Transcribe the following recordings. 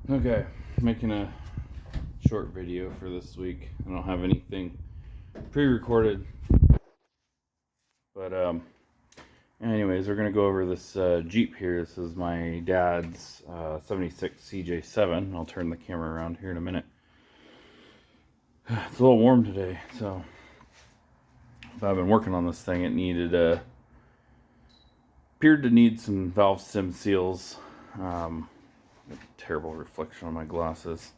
Okay, making a short video for this week. I don't have anything pre-recorded, but anyways, we're gonna go over this Jeep here. This is my dad's 76 cj7. I'll turn the camera around here in a minute. It's a little warm today, so I've been working on this thing. It needed appeared to need some valve stem seals. Terrible reflection on my glasses,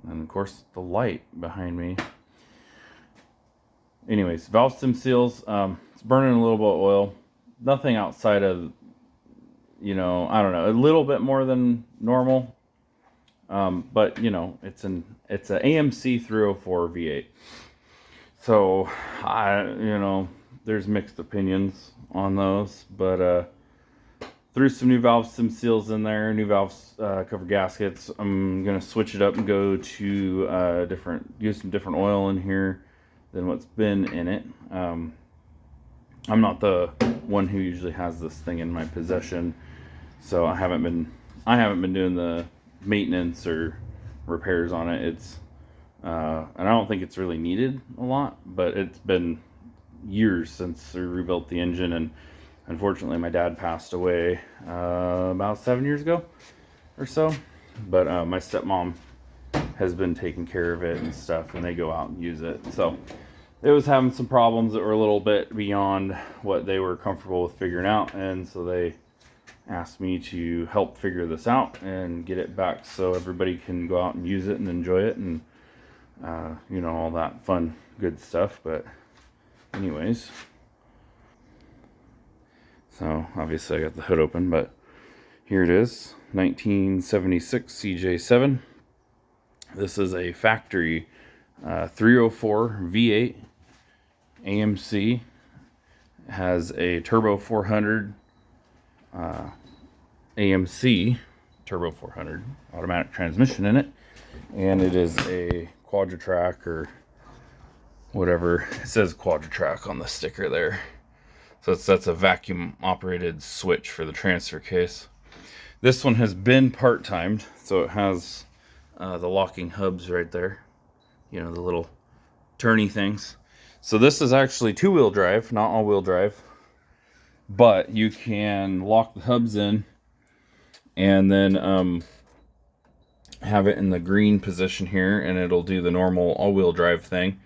and of course the light behind me. Anyways, valve stem seals. It's burning a little bit of oil. Nothing outside of, I don't know, a little bit more than normal. But it's an AMC 304 V8. So there's mixed opinions on those, but threw some new valve stem seals in there, new valves, cover gaskets. I'm gonna switch it up and go to use some different oil in here than what's been in it. I'm not the one who usually has this thing in my possession, so I haven't been doing the maintenance or repairs on it. And I don't think it's really needed a lot, but it's been years since we rebuilt the engine, and unfortunately my dad passed away about 7 years ago or so. But my stepmom has been taking care of it and stuff when they go out and use it. So it was having some problems that were a little bit beyond what they were comfortable with figuring out, and so they asked me to help figure this out and get it back so everybody can go out and use it and enjoy it, and all that fun good stuff. But anyways, so obviously I got the hood open, but here it is, 1976 cj7. This is a factory 304 V8 AMC. It has a turbo 400 AMC turbo 400 automatic transmission in it, and it is a Quadra trac, or whatever. It says Quadra trac on the sticker there. So that's a vacuum operated switch for the transfer case. This one has been part-timed, so it has the locking hubs right there, the little turny things. So this is actually two-wheel drive, not all-wheel drive, but you can lock the hubs in and then have it in the green position here, and it'll do the normal all-wheel drive thing.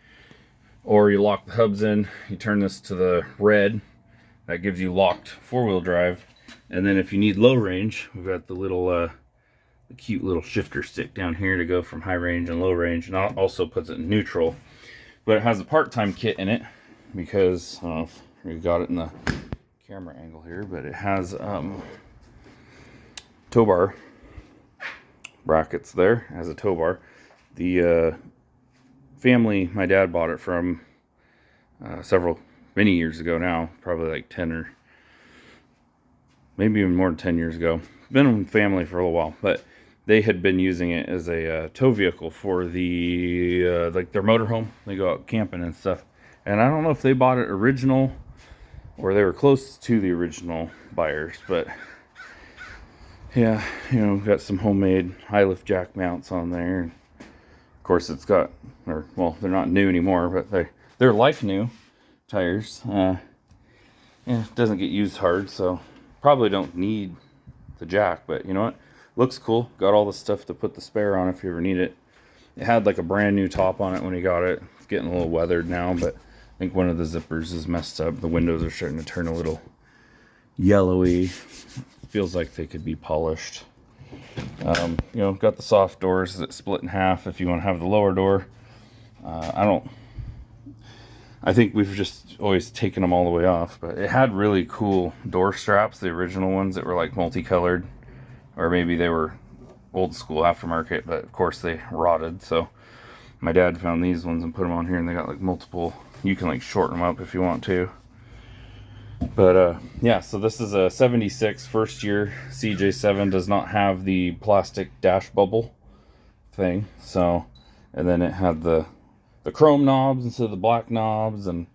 Or you lock the hubs in, you turn this to the red, that gives you locked four-wheel drive. And then if you need low range, we've got the little the cute little shifter stick down here to go from high range and low range, and also puts it in neutral. But it has a part-time kit in it, because I don't know if we got it in the camera angle here, but it has tow bar brackets there as a tow bar. The family my dad bought it from many years ago now, probably like 10 or maybe even more than 10 years ago. Been in family for a little while, but they had been using it as a tow vehicle for the like their motorhome. They go out camping and stuff, and I don't know if they bought it original or they were close to the original buyers, but yeah, got some homemade high lift jack mounts on there. Of course, it's got, they're not new anymore, but they're like new tires. It doesn't get used hard, so probably don't need the jack, but you know what? Looks cool. Got all the stuff to put the spare on if you ever need it. It had like a brand new top on it when he got it. It's getting a little weathered now, but I think one of the zippers is messed up. The windows are starting to turn a little yellowy. Feels like they could be polished. Got the soft doors that split in half if you want to have the lower door. I think we've just always taken them all the way off, but it had really cool door straps, the original ones that were like multicolored, or maybe they were old school aftermarket, but of course they rotted. So my dad found these ones and put them on here, and they got like multiple, you can like shorten them up if you want to. But yeah, so this is a 76 first year cj7. Does not have the plastic dash bubble thing, so, and then it had the chrome knobs instead of the black knobs, and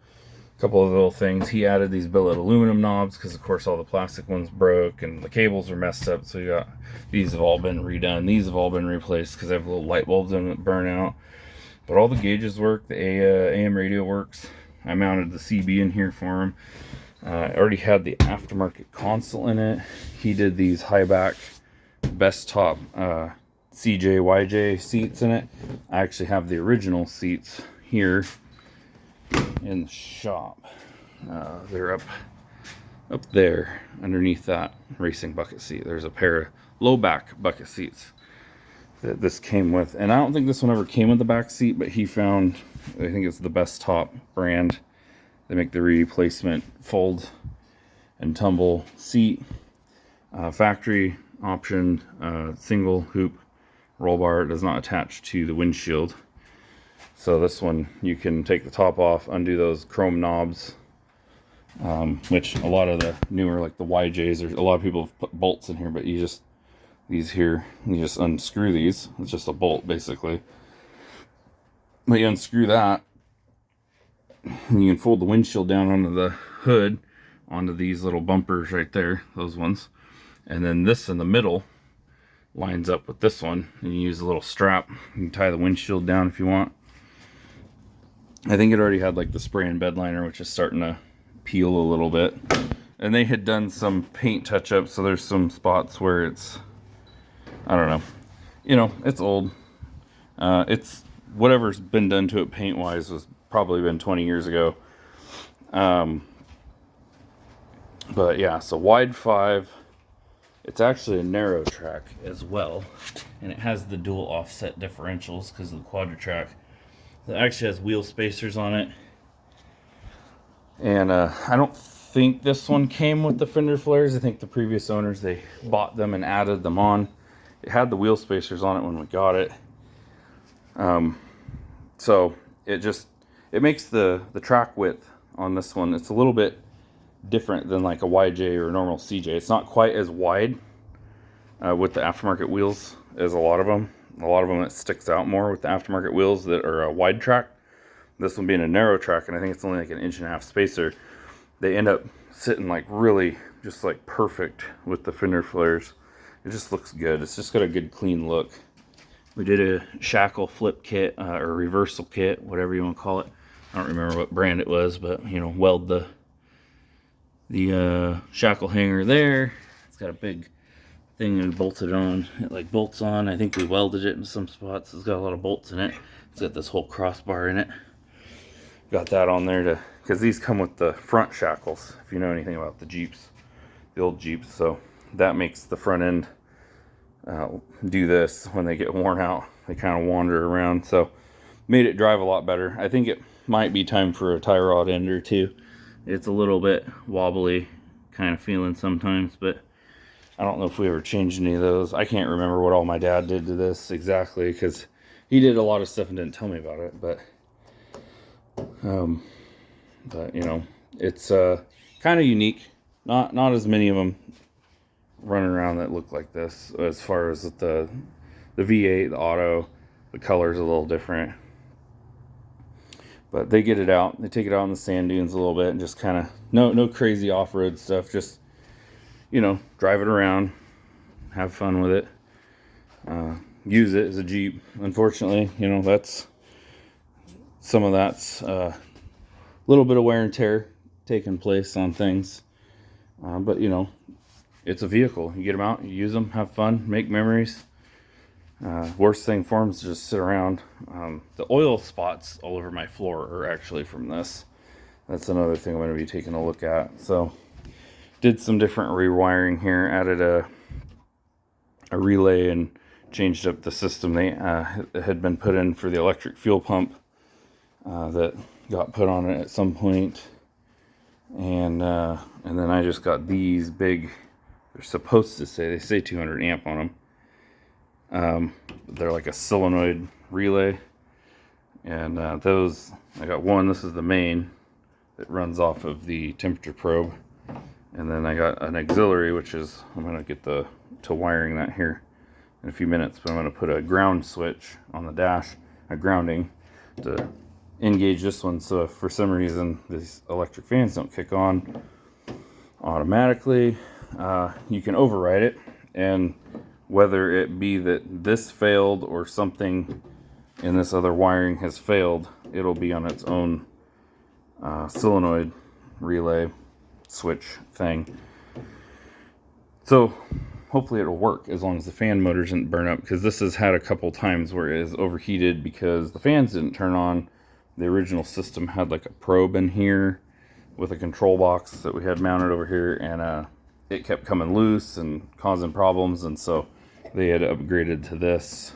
couple of little things. He added ththese billet aluminum knobs because of course all the plastic ones broke and the cables are messed up, so you got these have all been redone. These have all been replaced because they have little light bulbs in that burn out. But all the gauges work. The AM radio works. I mounted the CB in here for him. I already had the aftermarket console in it. He did these high back best top cj7 seats in it. I actually have the original seats here in the shop. They're up there underneath that racing bucket seat. There's a pair of low back bucket seats that this came with, and I don't think this one ever came with the back seat, but he found, I think it's the Best Top brand. They make the replacement fold and tumble seat, factory option, single hoop roll bar. It does not attach to the windshield. So this one, you can take the top off, undo those chrome knobs, which a lot of the newer, like the YJs, or a lot of people have put bolts in here, but you just, these here, you just unscrew these. It's just a bolt basically. But you unscrew that, and you can fold the windshield down onto the hood, onto these little bumpers right there, those ones. And then this in the middle lines up with this one, and you use a little strap. You can tie the windshield down if you want. I think it already had like the spray and bed liner, which is starting to peel a little bit. And they had done some paint touch-ups, so there's some spots where it's, I don't know, you know, it's old. It's whatever's been done to it paint-wise was probably been 20 years ago. But yeah, so wide 5. It's actually a narrow track as well, and it has the dual offset differentials because of the Quadra track. It actually has wheel spacers on it, and I don't think this one came with the fender flares. I think the previous owners, they bought them and added them on. It had the wheel spacers on it when we got it, so it makes the track width on this one, it's a little bit different than like a YJ or a normal CJ. It's not quite as wide with the aftermarket wheels as a lot of them. It sticks out more with the aftermarket wheels that are a wide track. This one being a narrow track, and I think it's only like an 1.5 inch spacer. They end up sitting like really just like perfect with the fender flares. It just looks good. It's just got a good clean look. We did a shackle flip kit or reversal kit, whatever you want to call it. I don't remember what brand it was, but you know, weld the shackle hanger there. It's got a big thing and bolted on. It like bolts on. I think we welded it in some spots. It's got a lot of bolts in it. It's got this whole crossbar in it. Got that on there to, because these come with the front shackles, if you know anything about the Jeeps, the old Jeeps. So that makes the front end do this when they get worn out. They kind of wander around, so made it drive a lot better. I think it might be time for a tie rod ender too. It's a little bit wobbly kind of feeling sometimes, but I don't know if we ever changed any of those. I can't remember what all my dad did to this exactly, because he did a lot of stuff and didn't tell me about it. But you know, it's kind of unique. Not as many of them running around that look like this. As far as the V8, the auto, the color's a little different. But they get it out. They take it out in the sand dunes a little bit and just kind of no crazy off-road stuff. Just, you know, drive it around, have fun with it, use it as a Jeep. Unfortunately, you know, that's some of that's a little bit of wear and tear taking place on things. But you know, it's a vehicle. You get them out, you use them, have fun, make memories. Worst thing for them is to just sit around. The oil spots all over my floor are actually from this. That's another thing I'm going to be taking a look at. So did some different rewiring here, added a relay and changed up the system they had been put in for the electric fuel pump that got put on it at some point. And then I just got these big, they're supposed to say, they say 200 amp on them. They're like a solenoid relay, and those, I got one. This is the main that runs off of the temperature probe, and then I got an auxiliary, which is, I'm going to get to wiring that here in a few minutes, but I'm going to put a ground switch on the dash, a grounding, to engage this one, so if for some reason these electric fans don't kick on automatically, you can override it, and whether it be that this failed or something in this other wiring has failed, it'll be on its own solenoid relay switch thing. So hopefully it'll work as long as the fan motor doesn't burn up, because this has had a couple times where it is overheated because the fans didn't turn on. The original system had like a probe in here with a control box that we had mounted over here, and it kept coming loose and causing problems, and so they had upgraded to this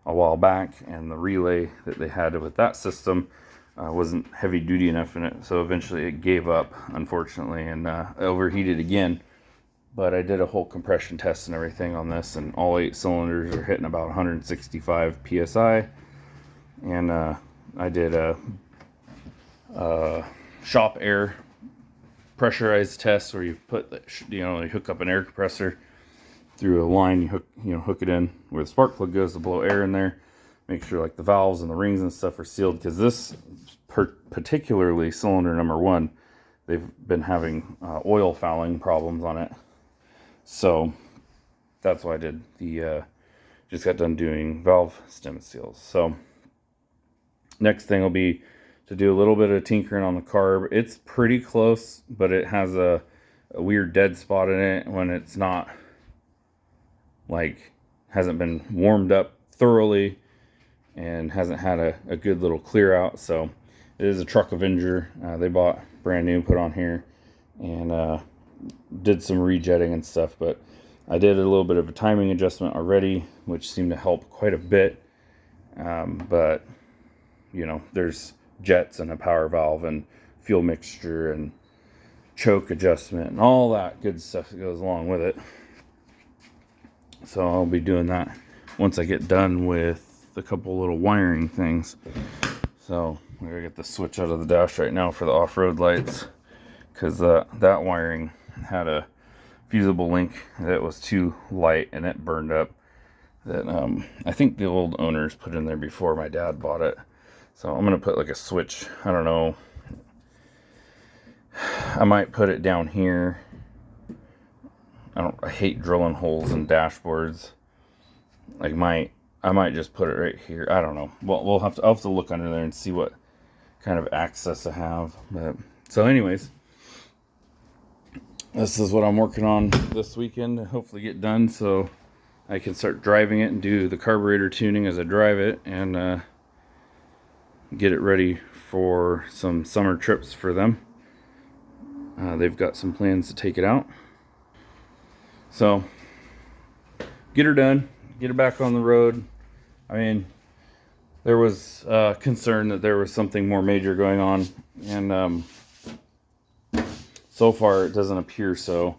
a while back, and the relay that they had with that system wasn't heavy duty enough in it, so eventually it gave up, unfortunately, and overheated again. But I did a whole compression test and everything on this, and all 8 cylinders are hitting about 165 psi, and I did a shop air pressurized test where you put, you hook up an air compressor through a line, you hook it in where the spark plug goes to blow air in there, make sure like the valves and the rings and stuff are sealed, because this particularly cylinder number 1, they've been having oil fouling problems on it. So that's why I did the just got done doing valve stem seals. So next thing will be to do a little bit of tinkering on the carb. It's pretty close, but it has a weird dead spot in it when it's not, like, hasn't been warmed up thoroughly and hasn't had a good little clear out. So it is a Truck Avenger. They bought brand new, put on here, and did some rejetting and stuff. But I did a little bit of a timing adjustment already, which seemed to help quite a bit. But there's jets and a power valve and fuel mixture and choke adjustment and all that good stuff that goes along with it. So I'll be doing that once I get done with a couple little wiring things. So we're gonna get the switch out of the dash right now for the off-road lights, because that wiring had a fusible link that was too light and it burned up, that I think the old owners put in there before my dad bought it. So I'm gonna put like a switch, I don't know, I might put it down here. I hate drilling holes in dashboards. I might just put it right here. I don't know. Well, I'll have to look under there and see what kind of access I have. But so anyways, this is what I'm working on this weekend to hopefully get done, so I can start driving it and do the carburetor tuning as I drive it, and get it ready for some summer trips for them. They've got some plans to take it out. So get her done, get her back on the road. I mean, there was concern that there was something more major going on, and so far it doesn't appear so.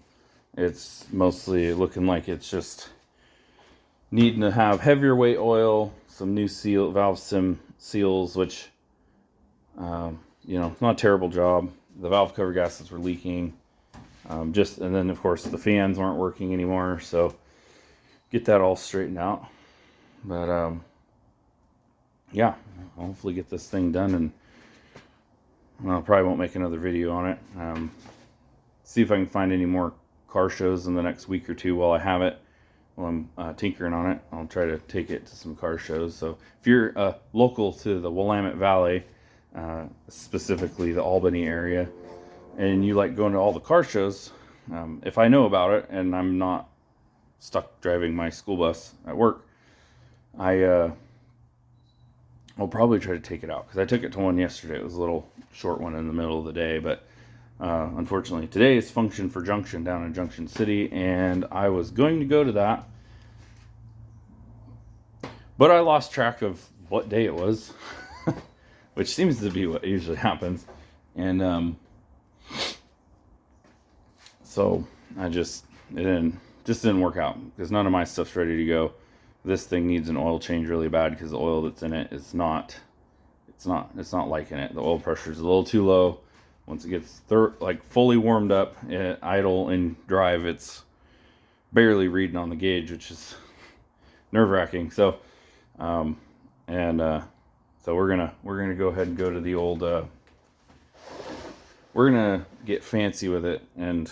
It's mostly looking like it's just needing to have heavier weight oil, some new valve stem seals, which not a terrible job. The valve cover gaskets were leaking, and then of course the fans aren't working anymore, so get that all straightened out. But yeah, I'll hopefully get this thing done, and I probably won't make another video on it. See if I can find any more car shows in the next week or two while I have it, while I'm tinkering on it. I'll try to take it to some car shows. So if you're local to the Willamette Valley, specifically the Albany area, and you like going to all the car shows, if I know about it and I'm not stuck driving my school bus at work, I'll probably try to take it out, because I took it to one yesterday. It was a little short one in the middle of the day, but unfortunately today is Function for Junction down in Junction City, and I was going to go to that, but I lost track of what day it was, which seems to be what usually happens, and so it didn't work out, because none of my stuff's ready to go. This thing needs an oil change really bad, because the oil that's in it is not liking it. The oil pressure is a little too low. Once it gets fully warmed up, idle and drive, it's barely reading on the gauge, which is nerve-wracking. So So we're gonna go ahead and go to the old. We're gonna get fancy with it, and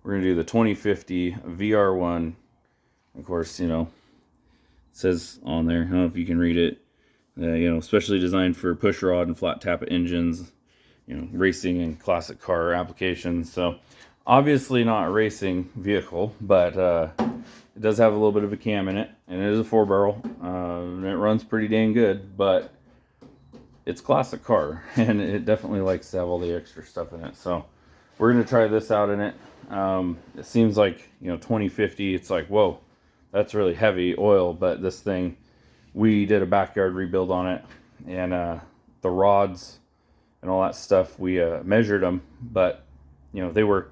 we're gonna do the 2050 VR1. Of course, you know, it says on there. I don't know if you can read it. You know, specially designed for push rod and flat tappet engines. You know, racing and classic car applications. So obviously not a racing vehicle, but it does have a little bit of a cam in it, and it is a 4-barrel. And it runs pretty dang good, but it's classic car, and it definitely likes to have all the extra stuff in it. So we're gonna try this out in it. It seems like, you know, 2050. It's like, whoa, that's really heavy oil, but this thing, we did a backyard rebuild on it, and the rods and all that stuff, we measured them, but you know, they were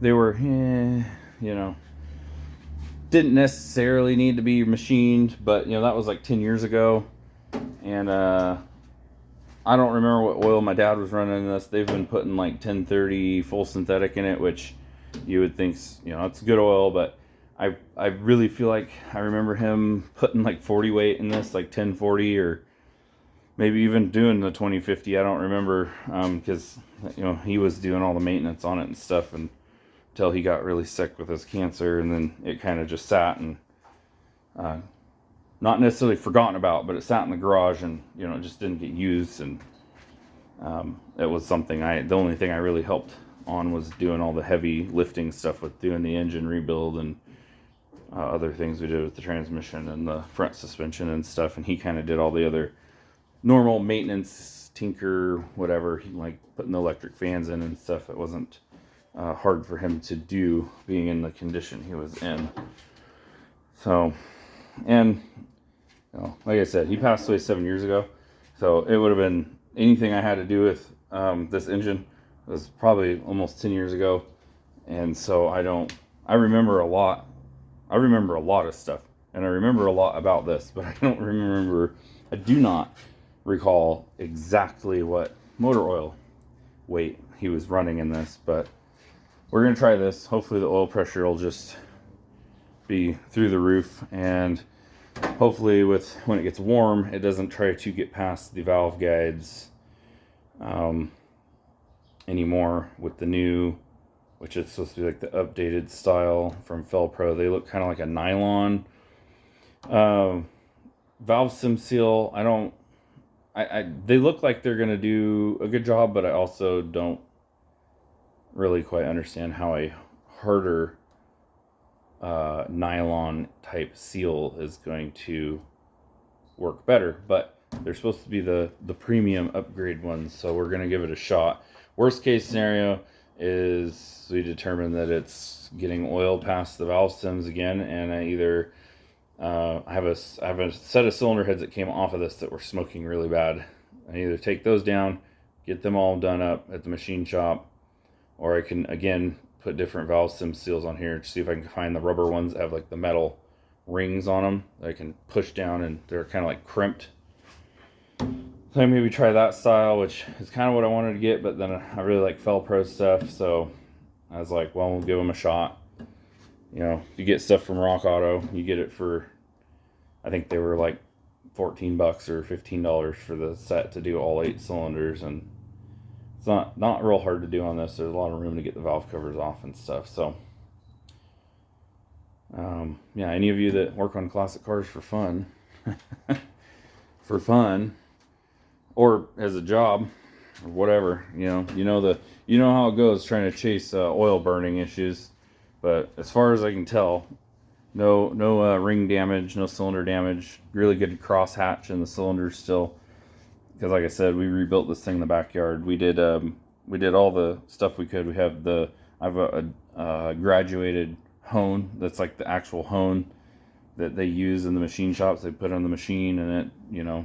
you know, didn't necessarily need to be machined, but you know, that was like 10 years ago, and I don't remember what oil my dad was running in this. They've been putting like 1030 full synthetic in it, which you would think, you know, it's good oil, but I really feel like I remember him putting like 40 weight in this, like 1040, or maybe even doing the 2050. I don't remember, because you know, he was doing all the maintenance on it and stuff, and until he got really sick with his cancer, and then it kind of just sat and not necessarily forgotten about, but it sat in the garage, and you know, it just didn't get used. And it was something the only thing I really helped on was doing all the heavy lifting stuff with doing the engine rebuild and other things we did with the transmission and the front suspension and stuff. And he kind of did all the other normal maintenance, tinker, whatever. He like putting the electric fans in and stuff. It wasn't hard for him to do, being in the condition he was in. So, and you know, like I said, he passed away 7 years ago, so it would have been anything I had to do with this engine was probably almost 10 years ago. And so I remember a lot. I remember a lot of stuff, and I remember a lot about this, but I do not recall exactly what motor oil weight he was running in this. But we're going to try this. Hopefully the oil pressure will just be through the roof, and hopefully when it gets warm, it doesn't try to get past the valve guides anymore with the new, which is supposed to be like the updated style from Felpro. They look kind of like a nylon. Valve sim seal, they look like they're going to do a good job, but I also don't really quite understand how a harder nylon type seal is going to work better. But they're supposed to be the premium upgrade ones, so we're going to give it a shot. Worst case scenario is we determine that it's getting oil past the valve stems again, and I have a set of cylinder heads that came off of this that were smoking really bad. I either take those down, get them all done up at the machine shop, or I can again put different valve stem seals on here to see if I can find the rubber ones that have like the metal rings on them that I can push down, and they're kind of like crimped. So maybe try that style, which is kind of what I wanted to get, but then I really like Felpro stuff, so I was like, well, we'll give them a shot. You know, if you get stuff from Rock Auto, you get it for, I think they were like $14 or $15 for the set to do all 8 cylinders, and it's not real hard to do on this. There's a lot of room to get the valve covers off and stuff. So yeah, any of you that work on classic cars for fun or as a job or whatever, you know how it goes trying to chase oil burning issues. But as far as I can tell, no ring damage, no cylinder damage. Really good cross hatch in the cylinders still, because like I said, we rebuilt this thing in the backyard. We did all the stuff we could. I have a graduated hone that's like the actual hone that they use in the machine shops. They put on the machine, and it, you know,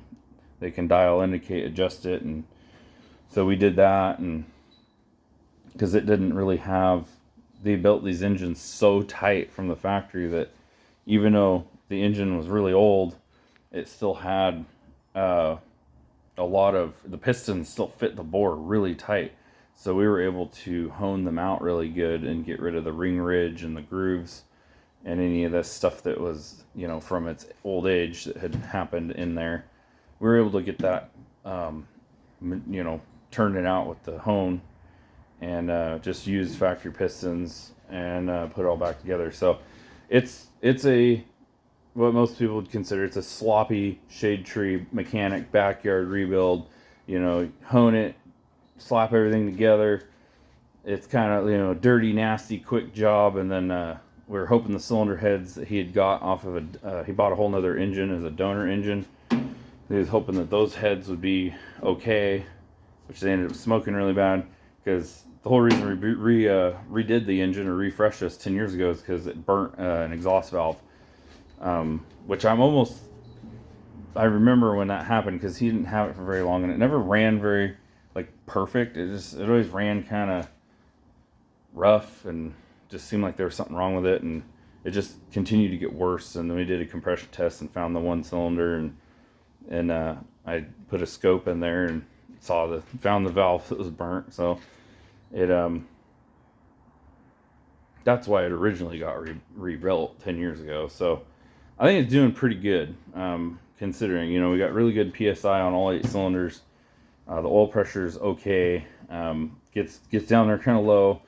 they can dial, indicate, adjust it. And so we did that, and because it didn't really have, they built these engines so tight from the factory that even though the engine was really old, it still had a lot of the pistons still fit the bore really tight. So we were able to hone them out really good and get rid of the ring ridge and the grooves and any of this stuff that was, you know, from its old age that had happened in there. we were able to get that, turn it out with the hone, and just use factory pistons and put it all back together. So it's a what most people would consider, it's a sloppy shade tree mechanic backyard rebuild. Hone it, slap everything together. It's kind of dirty, nasty, quick job. And then we were hoping the cylinder heads that he had got off of he bought a whole nother engine as a donor engine. He was hoping that those heads would be okay, which they ended up smoking really bad, because the whole reason we redid the engine or refreshed this 10 years ago is because it burnt an exhaust valve, which I remember when that happened, because he didn't have it for very long, and it never ran very perfect. It always ran kind of rough, and just seemed like there was something wrong with it, and it just continued to get worse. And then we did a compression test and found the one cylinder, and I put a scope in there and found the valve that was burnt. So it that's why it originally got rebuilt 10 years ago. So I think it's doing pretty good, considering we got really good PSI on all 8 cylinders. The oil pressure is okay. Gets down there kind of low,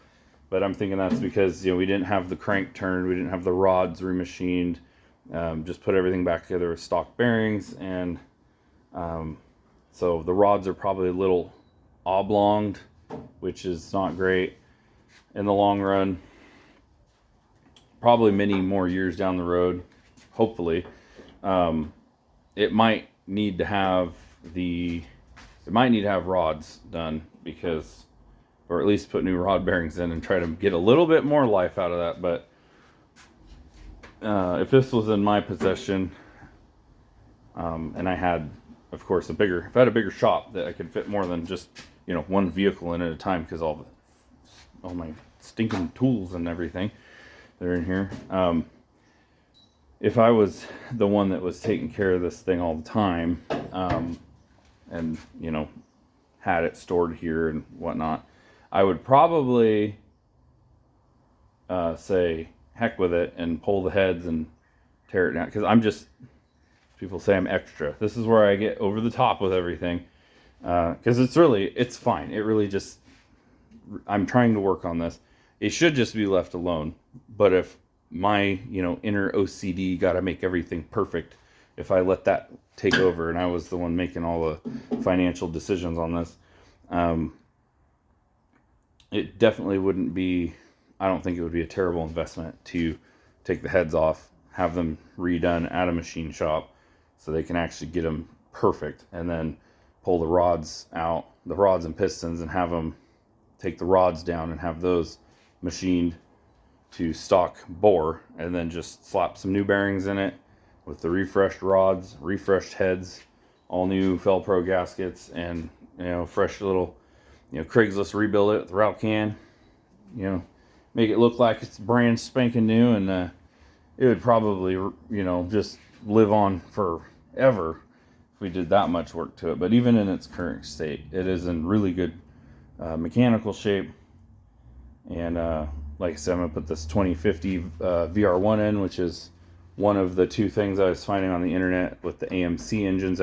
but I'm thinking that's because we didn't have the crank turned, we didn't have the rods remachined. Just put everything back together with stock bearings, and so the rods are probably a little oblonged, which is not great in the long run. Probably many more years down the road, hopefully, it might need to have rods done, or at least put new rod bearings in and try to get a little bit more life out of that. But if this was in my possession, and I had, of course, if I had a bigger shop that I could fit more than just one vehicle in at a time, because all my stinking tools and everything that are in here. If I was the one that was taking care of this thing all the time, and had it stored here and whatnot, I would probably say heck with it and pull the heads and tear it down, because people say I'm extra. This is where I get over the top with everything, because it's fine. It really just, I'm trying to work on this. It should just be left alone. But if my inner OCD got to make everything perfect, if I let that take over and I was the one making all the financial decisions on this, it definitely wouldn't be, I don't think it would be a terrible investment to take the heads off, have them redone at a machine shop so they can actually get them perfect, and then pull the rods out, the rods and pistons, and have them take the rods down and have those machined to stock bore, and then just slap some new bearings in it with the refreshed rods, refreshed heads, all new Felpro gaskets, and fresh little Craigslist rebuild it with the route can, make it look like it's brand spanking new, and it would probably just live on forever if we did that much work to it. But even in its current state, it is in really good mechanical shape. And like I said, I'm going to put this 2050 VR1 in, which is one of the 2 things I was finding on the internet with the AMC engines.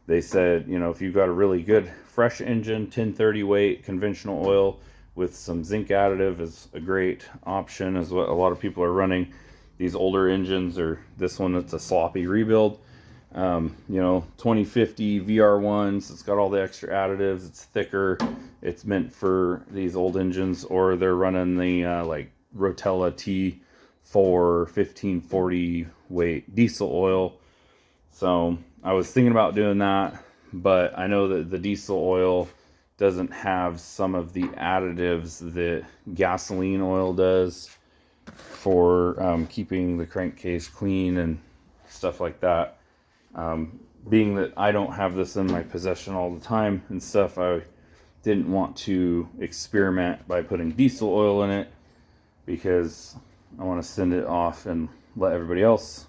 They said, if you've got a really good fresh engine, 1030 weight, conventional oil with some zinc additive is a great option, is what a lot of people are running. These older engines, or this one that's a sloppy rebuild. 2050 VR1s, it's got all the extra additives, it's thicker, it's meant for these old engines, or they're running the Rotella T4 1540 weight diesel oil. So I was thinking about doing that, but I know that the diesel oil doesn't have some of the additives that gasoline oil does for keeping the crankcase clean and stuff like that. Being that I don't have this in my possession all the time and stuff, I didn't want to experiment by putting diesel oil in it, because I want to send it off and let everybody else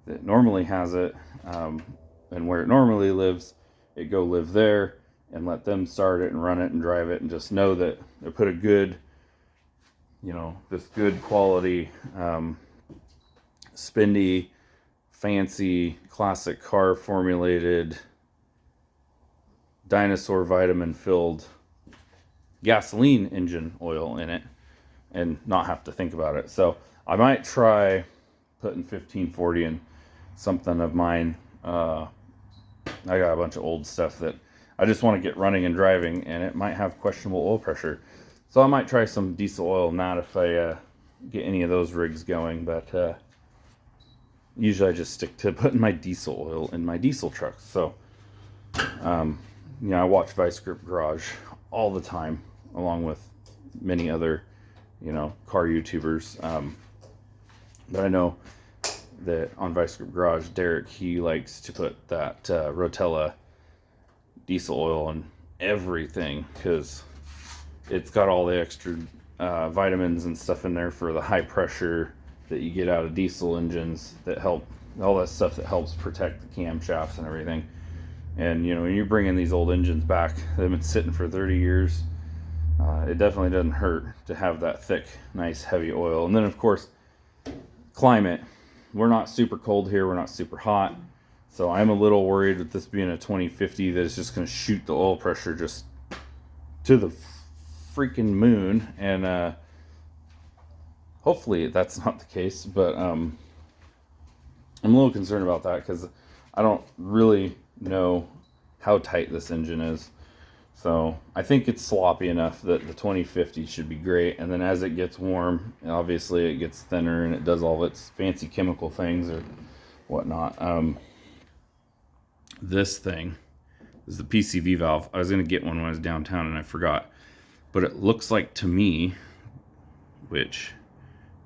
that normally has it, and where it normally lives, it go live there, and let them start it and run it and drive it, and just know that they put a good, this good quality, spendy fancy classic car formulated dinosaur vitamin filled gasoline engine oil in it and not have to think about it. So I might try putting 1540 in something of mine. I got a bunch of old stuff that I just want to get running and driving, and it might have questionable oil pressure. So I might try some diesel oil in that if I get any of those rigs going. But usually I just stick to putting my diesel oil in my diesel trucks. So, I watch Vice Grip Garage all the time, along with many other, car YouTubers. But I know that on Vice Grip Garage, Derek, he likes to put that Rotella diesel oil in everything because it's got all the extra vitamins and stuff in there for the high pressure that you get out of diesel engines that help, all that stuff that helps protect the camshafts and everything. And when you're bringing these old engines back, they've been sitting for 30 years. It definitely doesn't hurt to have that thick, nice, heavy oil. And then, of course, climate. We're not super cold here. We're not super hot. So I'm a little worried with this being a 2050 that it's just going to shoot the oil pressure just to the freaking moon. And hopefully that's not the case. But I'm a little concerned about that because I don't really know how tight this engine is. So I think it's sloppy enough that the 2050 should be great. And then as it gets warm, obviously it gets thinner and it does all of its fancy chemical things or whatnot. This thing is the PCV valve. I was going to get one when I was downtown and I forgot. But it looks like to me, which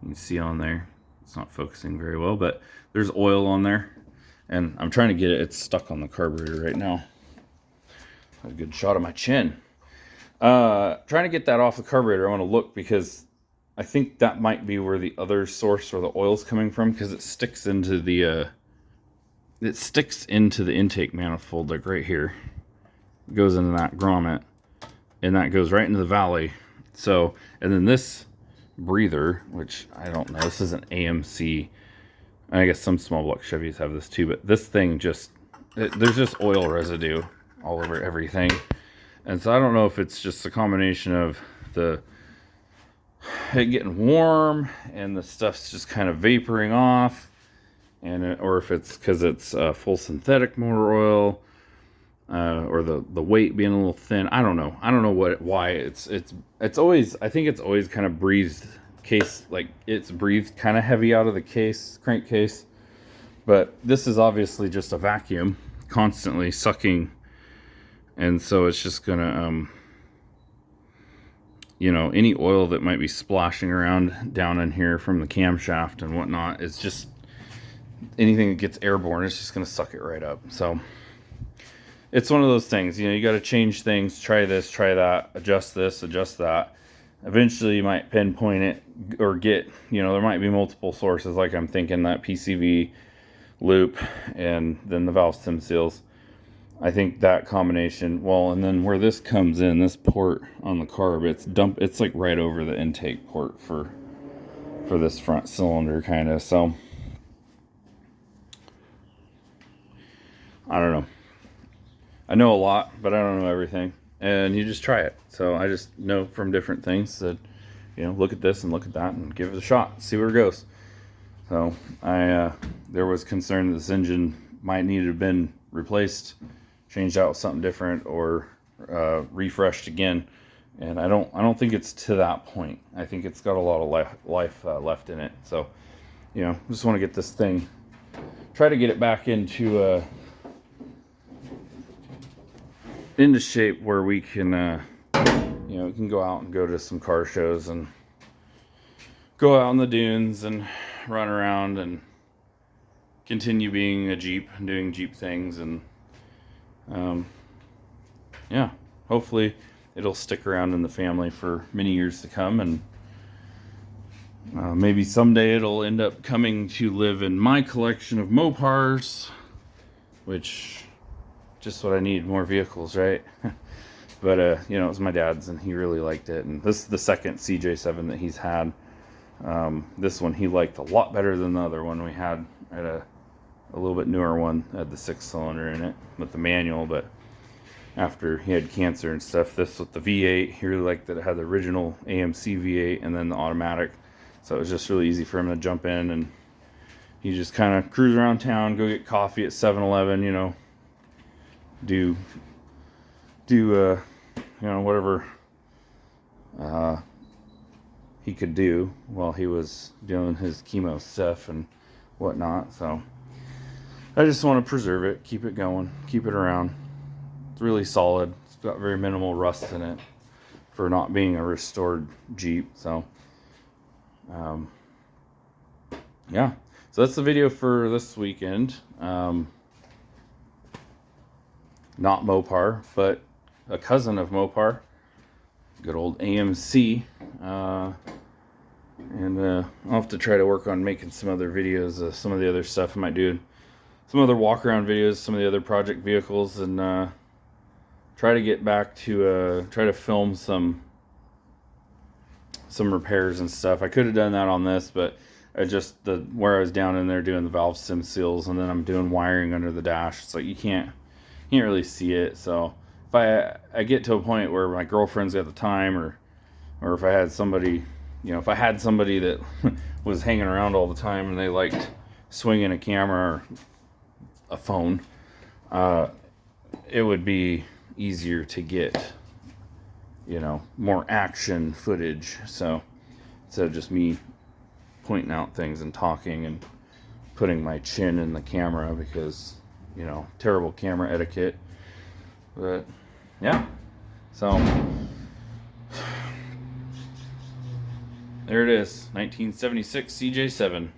you can see on there, it's not focusing very well, but there's oil on there. And I'm trying to get it. It's stuck on the carburetor right now. A good shot of my chin. Trying to get that off the carburetor. I want to look because I think that might be where the other source or the oil's coming from because it sticks into the intake manifold, like right here. It goes into that grommet and that goes right into the valley. So, and then this breather, which I don't know, this is an AMC. I guess some small block Chevys have this too, but this thing there's just oil residue all over everything. And so I don't know if it's just a combination of it getting warm and the stuff's just kind of vaporing off, or if it's because it's full synthetic motor oil, or the weight being a little thin. I don't know why it's always, I think it's always kind of breathed case, like it's breathed kind of heavy out of the crankcase, but this is obviously just a vacuum constantly sucking. And so it's just gonna, any oil that might be splashing around down in here from the camshaft and whatnot, it's just anything that gets airborne, it's just gonna suck it right up. So it's one of those things, you got to change things, try this, try that, adjust this, adjust that. Eventually you might pinpoint it or get, there might be multiple sources, like I'm thinking that PCV loop and then the valve stem seals. I think that combination, and then where this comes in, this port on the carb, it's like right over the intake port for this front cylinder kind of. So I don't know. I know a lot, but I don't know everything. And you just try it. So I just know from different things that, look at this and look at that and give it a shot, see where it goes. So there was concern that this engine might need to have been replaced, changed out with something different, or refreshed again. And I don't think it's to that point. I think it's got a lot of life left in it. So, just want to get this thing, try to get it back into shape where we can, we can go out and go to some car shows and go out on the dunes and run around and continue being a Jeep and doing Jeep things. And hopefully it'll stick around in the family for many years to come, and maybe someday it'll end up coming to live in my collection of Mopars, which just what I need, more vehicles, right? But it was my dad's and he really liked it, and this is the second cj7 that he's had. This one he liked a lot better than the other one we had at a little bit newer one had the 6-cylinder in it with the manual, but after he had cancer and stuff, this with the V8, he really liked that it had the original AMC V8 and then the automatic. So it was just really easy for him to jump in, and he just kind of cruise around town, go get coffee at 7-Eleven, you know, do you know, whatever he could do while he was doing his chemo stuff and whatnot. So I just want to preserve it, keep it going, keep it around. It's really solid. It's got very minimal rust in it for not being a restored Jeep. So yeah, so that's the video for this weekend. Not Mopar, but a cousin of Mopar, good old AMC. And I'll have to try to work on making some other videos of some of the other stuff. I might do some other walk around videos, some of the other project vehicles, and try to get back to try to film some repairs and stuff. I could have done that on this, but I just where I was down in there doing the valve sim seals, and then I'm doing wiring under the dash. It's like you can't really see it. So if I get to a point where my girlfriend's got the time, or if I had somebody, you know, if I had somebody that was hanging around all the time and they liked swinging a camera or a phone, it would be easier to get, you know, more action footage. So instead of just me pointing out things and talking and putting my chin in the camera, because, you know, terrible camera etiquette. But yeah, so there it is, 1976 cj7.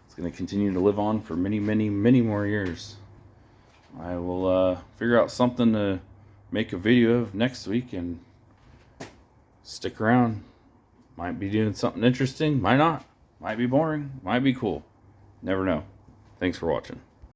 It's going to continue to live on for many, many, many more years. I will figure out something to make a video of next week, and stick around. Might be doing something interesting, might not. Might be boring, might be cool. Never know. Thanks for watching.